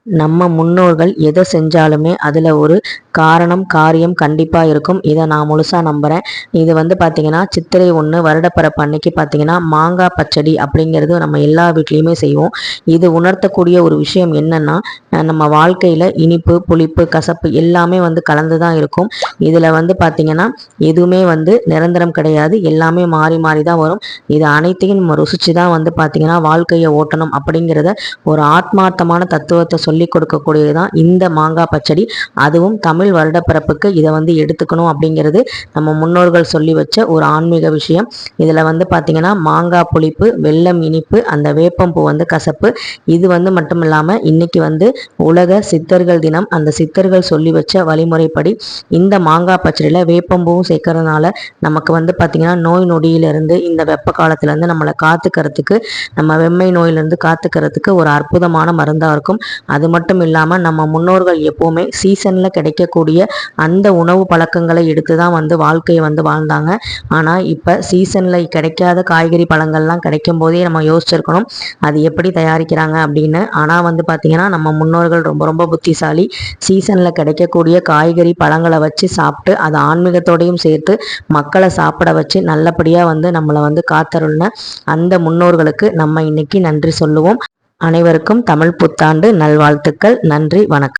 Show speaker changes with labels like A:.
A: நம்ம முன்னோர்கள் எதை செஞ்சாலுமே அதில் ஒரு காரணம் காரியம் கண்டிப்பாக இருக்கும். இதை நான் முழுசாக நம்புகிறேன். இது பார்த்திங்கன்னா சித்திரை 1 வருடப்பிறப்பு அன்னைக்கு பார்த்திங்கன்னா மாங்காய் பச்சடி அப்படிங்கிறது நம்ம எல்லா வீட்லேயுமே செய்வோம். இது உணர்த்தக்கூடிய ஒரு விஷயம் என்னென்னா, நம்ம வாழ்க்கையில் இனிப்பு புளிப்பு கசப்பு எல்லாமே கலந்து தான் இருக்கும். இதில் பார்த்திங்கன்னா எதுவுமே நிரந்தரம் கிடையாது. எல்லாமே மாறி மாறி தான் வரும். இது அனைத்தையும் நம்ம ருசிச்சு தான் பார்த்திங்கன்னா வாழ்க்கையை ஓட்டணும் அப்படிங்கிறத ஒரு ஆத்மார்த்தமான தத்துவத்தை சொல்லி கொடுக்கக்கூடியதுதான் இந்த மாங்காய் பச்சடி. அதுவும் தமிழ் வருடப்பிறப்புக்கு இதை எடுத்துக்கணும் அப்படிங்கிறது நம்ம முன்னோர்கள் சொல்லி வச்ச ஒரு ஆன்மீக விஷயம். இதில் பார்த்தீங்கன்னா மாங்காய் புளிப்பு, வெல்லம் இனிப்பு, அந்த வேப்பம்பூ கசப்பு. இது மட்டும் இல்லாமல் இன்னைக்கு உலக சித்தர்கள் தினம். அந்த சித்தர்கள் சொல்லி வச்ச வழிமுறைப்படி இந்த மாங்காய் பச்சடியில் வேப்பம்பூவும் சேர்க்கறதுனால நமக்கு பார்த்தீங்கன்னா நோய் நொடியிலிருந்து இந்த வெப்ப காலத்திலேருந்து நம்மளை காத்துக்கிறதுக்கு, நம்ம வெம்மை நோயிலிருந்து காத்துக்கிறதுக்கு ஒரு அற்புதமான மருந்தாக இருக்கும். அது மட்டும் இல்லாமல் நம்ம முன்னோர்கள் எப்போவுமே சீசனில் கிடைக்கக்கூடிய அந்த உணவு பழக்கங்களை எடுத்து தான் வாழ்க்கையை வாழ்ந்தாங்க. ஆனால் இப்போ சீசனில் கிடைக்காத காய்கறி பழங்கள்லாம் கிடைக்கும் போதே நம்ம யோசிச்சிருக்கணும் அது எப்படி தயாரிக்கிறாங்க அப்படின்னு. ஆனால் பார்த்திங்கன்னா நம்ம முன்னோர்கள் ரொம்ப ரொம்ப புத்திசாலி. சீசனில் கிடைக்கக்கூடிய காய்கறி பழங்களை வச்சு சாப்பிட்டு அதை ஆன்மீகத்தோடையும் சேர்த்து மக்களை சாப்பிட வச்சு நல்லபடியாக நம்மளை காத்தருள்ன அந்த முன்னோர்களுக்கு நம்ம இன்னைக்கு நன்றி சொல்லுவோம். அனைவருக்கும் தமிழ் புத்தாண்டு நல்வாழ்த்துக்கள். நன்றி, வணக்கம்.